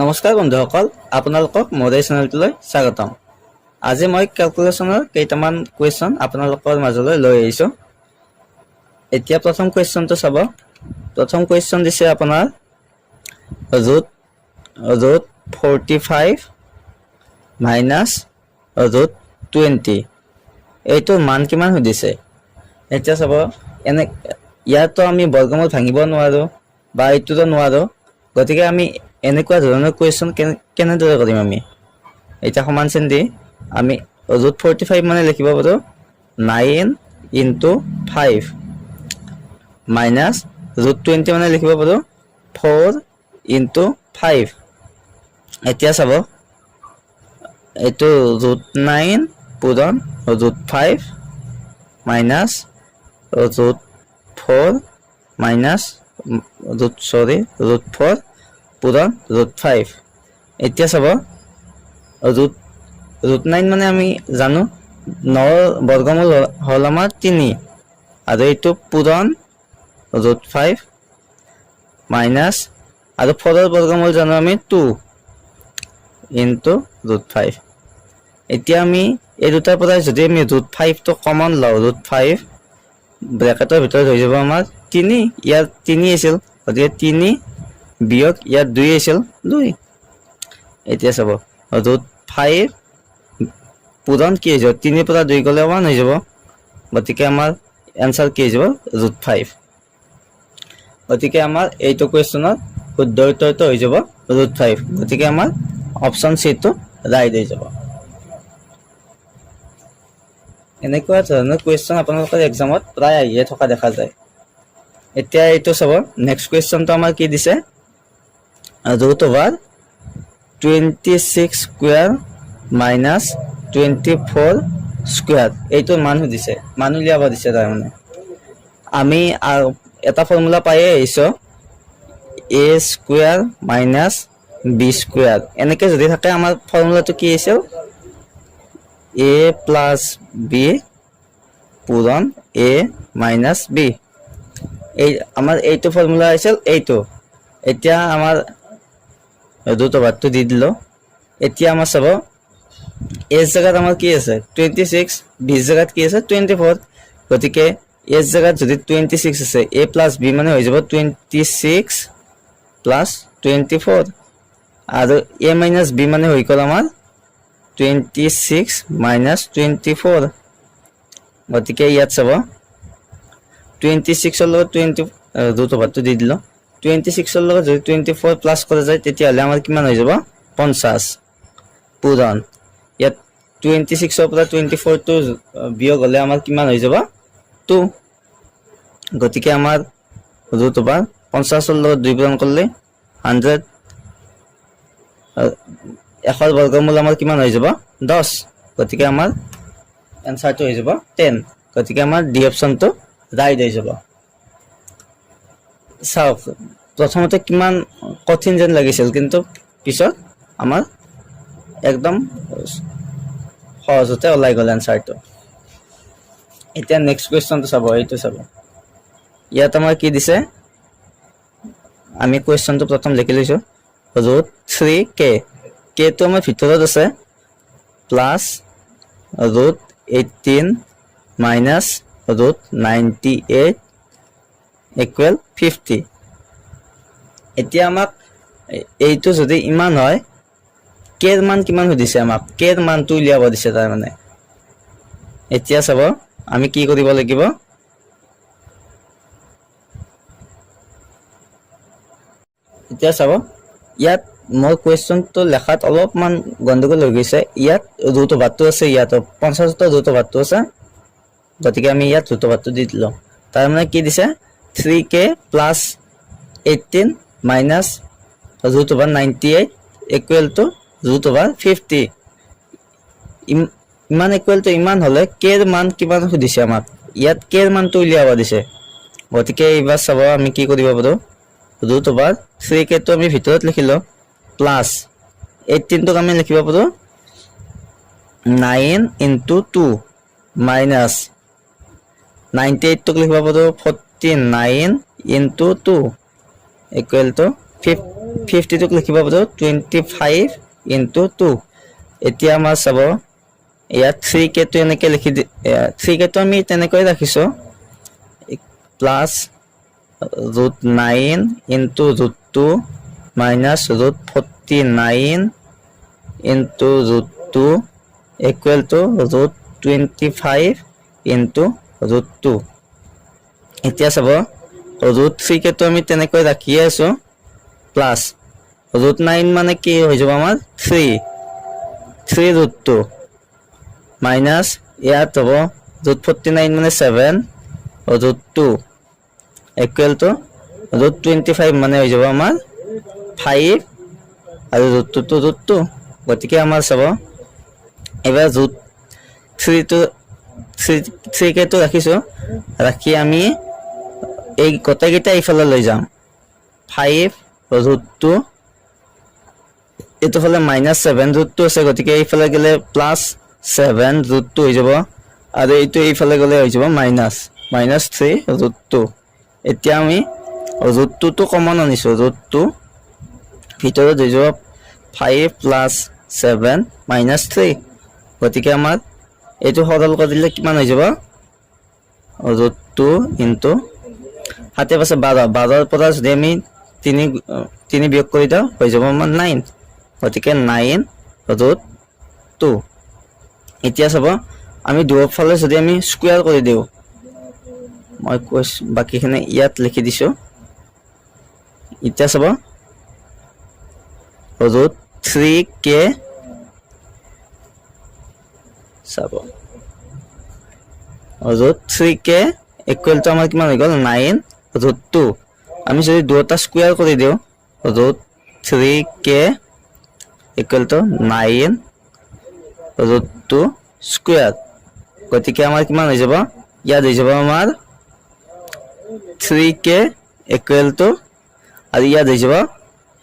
নমস্কাৰ বন্ধুসকল, আপোনালোকক মোৰ এই চেনেলটোলৈ স্বাগতম। আজি মই ক্যালকুলেশনৰ কেইটামান কুৱেশ্যন আপোনালোকৰ মাজলৈ লৈ আহিছোঁ। এতিয়া প্ৰথম কুৱেশ্যনটো চাব। প্ৰথম কুৱেশ্যন দিছে আপোনাৰ ৰুট 45 মাইনাছ ৰুট 20। এইটোৰ মান কিমান সুধিছে। এতিয়া চাব, ইয়াতো আমি বৰ্গমূল ভাঙিব নোৱাৰোঁ বা এইটোতো নোৱাৰোঁ, গতিকে আমি এনেকুৱা ধৰণৰ কুৱেশ্যন কেনেদৰে কৰিম। আমি এতিয়া সমান চিন দি আমি ৰুট 45 মানে লিখিব পাৰোঁ 9 ইনটু 5 মাইনাছ ৰুট 20 মানে লিখিব পাৰোঁ 4 ইনটু 5। এতিয়া চাব, এইটো ৰুট 9 পূৰণ root 5 minus root 4 minus root 4 পূৰণ ৰুট 5। এতিয়া চাব, ৰুট 9 মানে আমি জানো 9 বৰ্গমূল হ'ল আমাৰ 3 আৰু এইটো পূৰণ ৰুট 5 মাইনাছ আৰু 4ৰ বৰ্গমূল জানো আমি 2 ইনটু ৰুট 5। এতিয়া আমি এই দুটাৰ পৰা যদি আমি ৰুট 5টো কমন লওঁ, ৰুট 5 ব্ৰেকেটৰ ভিতৰত হৈ যাব আমাৰ 3। ইয়াত 3 আছিল, গতিকে 3 বিয়োগ ইয়াত 2 আছিল 2। এতিয়া চাব, ৰুট 5 পূৰণ কি হৈ যাব, 3 পৰা 2 গ'লে 1 হৈ যাব, গতিকে আমাৰ এনচাৰ কি হৈ যাব ৰুট 5। গতিকে আমাৰ এইটো কুৱেশ্যনৰ শুদ্ধ উত্তৰটো হৈ যাব ৰুট 5। গতিকে আমাৰ অপশ্যন চিটো ৰাইট হৈ যাব। এনেকুৱা ধৰণৰ কুৱেশ্যন আপোনালোকৰ এক্সামত প্ৰায় আহিয়ে থকা দেখা যায়। এতিয়া এইটো চাব, নেক্সট কুৱেশ্যনটো আমাৰ কি দিছে, root over 26 square minus 24 square. এইটোৰ মান সুধিছে, মান উলিয়াব দিছে। তাৰমানে আমি এটা ফৰ্মুলা পায়ে আহিছোঁ, এ স্কুৱেৰ মাইনাছ বি স্কুৱেৰ। এনেকৈ যদি থাকে আমাৰ ফৰ্মুলাটো কি আছিল, এ প্লাছ বি পূৰণ এ মাইনাছ বি। এই আমাৰ এইটো ফৰ্মুলা আছিল এইটো। এতিয়া আমাৰ ৰুট অভাৰটো দি দিলোঁ। এতিয়া আমাৰ চাব, এৰ জেগাত আমাৰ কি আছে 26, বিৰ জেগাত কি আছে 24। গতিকে এৰ জেগাত যদি 26 আছে, এ প্লাছ বি মানে হৈ যাব 26 প্লাছ 24 আৰু এ মাইনাছ বি মানে হৈ গ'ল আমাৰ 26 মাইনাছ 24। গতিকে ইয়াত চাব, 26ৰ লগত ৰুট অভাৰটো দি দিলোঁ। 26ৰ লগত যদি 24 প্লাছ কৰা যায়, তেতিয়াহ'লে আমাৰ কিমান হৈ যাব 50 পূৰণ ইয়াত 26ৰ পৰা 24টো বিয়োগ হ'লে আমাৰ কিমান হৈ যাব 2। গতিকে আমাৰ ৰুট অভাৰ 50ৰ লগত 2 পূৰণ কৰিলে 100। 100ৰ বৰ্গমূল আমাৰ কিমান হৈ যাব 10। গতিকে আমাৰ এনচাৰটো হৈ যাব 10। গতিকে আমাৰ ডি অপশ্যনটো ৰাইট হৈ যাব। চাওক, প্ৰথমতে কিমান কঠিন যেন লাগিছিল, কিন্তু পিছত আমাৰ একদম সহজতে ওলাই গ'ল এনচাৰটো। এতিয়া নেক্সট কুৱেশ্যনটো চাব, এইটো চাব। ইয়াত আমাৰ কি দিছে, আমি কুৱেশ্যনটো প্ৰথম লিখি লৈছোঁ, ৰুট 3k। কেটো আমাৰ ভিতৰত আছে, plus root 18 minus root 98 equal 50। এতিয়া আমাক এইটো যদি ইমান হয়, কেৰ মান কিমান সুধিছে, আমাক কেৰ মানটো উলিয়াব দিছে। তাৰমানে এতিয়া চাব, আমি কি কৰিব লাগিব, এতিয়া চাব, ইয়াত মোৰ কুৱেশ্যনটো লেখাত অলপমান গণ্ডগোল হৈ গৈছে। ইয়াত ৰুট অভাৰটো আছে, ইয়াত 50টা ৰুট অভাৰটো আছে, গতিকে আমি ইয়াত ৰুট অভাৰটো দি দিলোঁ। তাৰমানে কি দিছে, 3k plus 18 minus root over 98 equal to root over 50। ইমান ইকুৱেল টু ইমান হ'লে কেৰ মান কিমান সুধিছে আমাক, ইয়াত কেৰ মানটো উলিয়াব দিছে। গতিকে এইবাৰ চাব, আমি কি কৰিব পাৰোঁ, ৰুট অভাৰ 3kটো আমি ভিতৰত লিখিলোঁ, প্লাছ 18টোক আমি লিখিব পাৰোঁ 9 ইনটু 2 মাইনাছ 98টোক লিখিব পাৰোঁ 49 ইনটু 2 ইকুৱেল টু 52 লিখিব পাৰো 25 into 2 এতিয়া আমাৰ চাব ইয়াত 3k টো এনেকৈ লিখি 3k টো আমি তেনেকৈ ৰাখিছো plus √9 into √2 minus √49 into √2 equal to √25 into √2 এতিয়া চাব √3k টো আমি তেনেকৈ ৰাখি আছো প্লাস √9 মানে কি হৈ যাব আমাৰ 3 √2 minus ইয়াত হ'ব √49 মানে 7 √2 equal to √25 মানে হৈ যাব আমাৰ 5 আৰু √2 গতিকে আমাৰ চাব এবাৰ √3k টো ৰাখিছো ৰাখি আমি এই গোটেইকেইটা ইফালে লৈ যাম 5 √2 এটো ফলে -7 √2 আছে গতিকে ইফালে গলে +7 √2 হৈ যাব আৰু এইটো ইফালে গলে হৈ যাব -3 √2 এতিয়া আমি √2 টো কমন আনিছো √2 ভিতৰত হৈ যাব 5 + 7 -3 গতিকে আমাৰ এইটো সৰল কৰিলে কিমান হৈ যাব √2 into হাতে পাছে 12 পৰা যদি আমি 3 বিয়োগ কৰি দাও হৈ যাব আমাৰ 9 গতিকে 9 √2 এতিয়া চাব আমি দুয়োফালে যদি আমি স্কয়াৰ কৰি দিও মই বাকিখিনি ইয়াত লিখি দিছো এতিয়া চাব √3k চাব √3k equal to আমাৰ কিমান হৈ গল 9 √2 আমি যদি দুটা স্কয়াৰ কৰি দিও √3k equal to 9 √2 স্কয়াৰ গতিকে আমাৰ কিমান হৈ যাব ইয়াত হৈ যাব আমাৰ 3k equal to আৰু ইয়াত হৈ যাব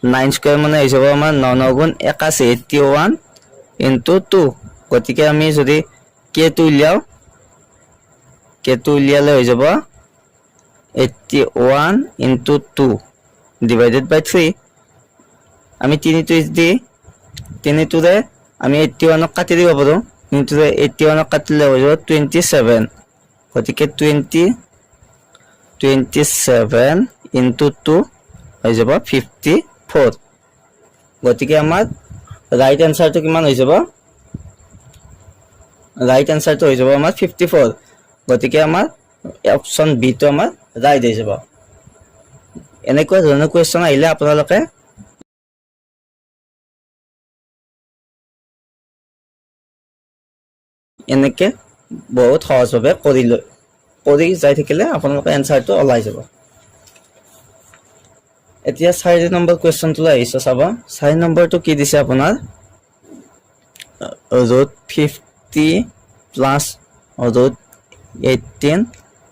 9 স্কয়াৰ মানে হৈ যাব আমাৰ 9 × 81 81 into 2 গতিকে আমি যদি k টো উলিয়ালে হৈ যাব 81 into 2 divided by 3 আমি 3 টোৰে আমি 81 ক কাটি দিব পাৰো কিন্তু 81 ক কাটিলে হৈ যাব 27 গতিকে 27 into 2 হৈ যাব 54 গতিকে আমাৰ ৰাইট আনসাৰটো কিমান হৈ যাব ৰাইট আনসাৰটো হৈ যাব আমাৰ 54 গতিকে আমাৰ অপশন বি টো আমাৰ ৰাইট হৈ যাব এনেকুৱা ধৰণৰ কোৱেশ্চন আহিলে আপোনালোকে এনেকে বহুত সহজভাৱে কৰি যাই থাকিলে আপোনালোকৰ এনসাৰটো ওলাই যাব এতিয়া 4 নম্বৰ কোৱেশ্চনটো আহিছে চাব 4 নম্বৰটো কি দিছে আপোনাৰ √50 plus √18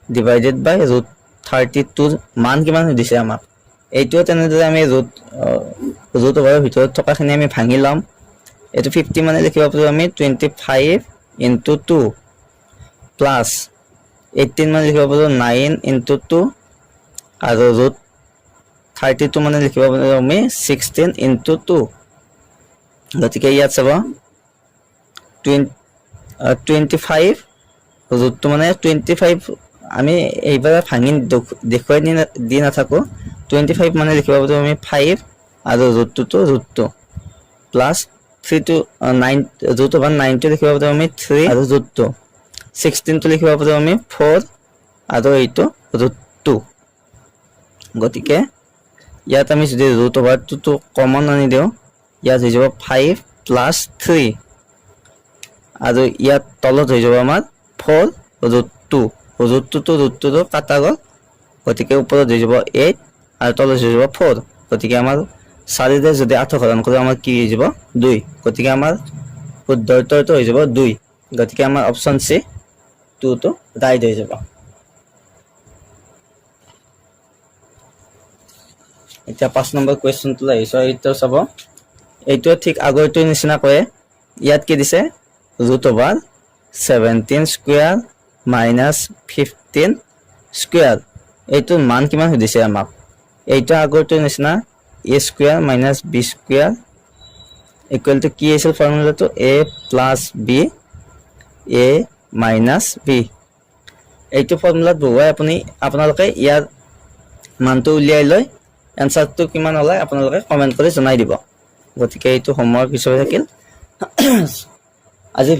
divided by √32 মান কিমান দিছে আমাক এইটো তেনেদৰে আমি ৰুট ওভাৰৰ ভিতৰত থকাখিনি আমি ভাঙি লম এটো 50 মানে লিখিব পাৰো আমি 25 into 2 plus 18 মানে লিখিব পাৰো 9 into 2 আৰু √32 মানে লিখিব পাৰো আমি 16 into 2 গতিকে ইয়াত চাব 25 √2 মানে 25 আমি এইবাৰ ভাঙি দেখুৱাই দি নাথাকো 25 মানে লিখিব পাৰো আমি 5 আৰু √2 plus 3 to 9 √9 টো লিখিব পাৰো আমি 3 আৰু √2 16 টো লিখিব পাৰো আমি 4 আৰু এইটো √2 গতিকে ইয়াত আমি যদি √2 টো কমন আনি দিও ইয়াত হৈ যাব 5 plus 3 আৰু ইয়াত তলত হৈ যাব আমাৰ 4 √2 টো কাটা গল গতিকে ওপৰত হৈ যাব 8 আৰু তলত হৈ যাব 4 গতিকে আমাৰ 4 ৰে যদি 8 হৰণ কৰো আমাৰ কি হৈ যাব 2 গতিকে আমাৰ শুদ্ধ উত্তৰটো হৈ যাব 2 গতিকে আমাৰ অপচন সি 2 টো ৰাইট হৈ যাব এতিয়া 5 নম্বৰ কোৱেশ্চনটো আহিছে এইটো চাব এইটো ঠিক আগৰটো নিচিনা কয় ইয়াত কি দিছে √17 স্কয়াৰ -15 স্কয়াৰ এইটো মান কিমান দিছে আমাক এইটো আগৰটো নিচিনা a square minus b square equal to কি আছিল ফৰ্মুলাটো a plus b a minus b এইটো ফৰ্মুলাত বহুৱাই আপোনালোকে ইয়াৰ মানটো উলিয়াই লৈ এনচাৰটো কিমান ওলায় আপোনালোকে কমেণ্ট কৰি জনাই দিব গতিকে এইটো হোমৱৰ্ক হিচাপে থাকিল আজি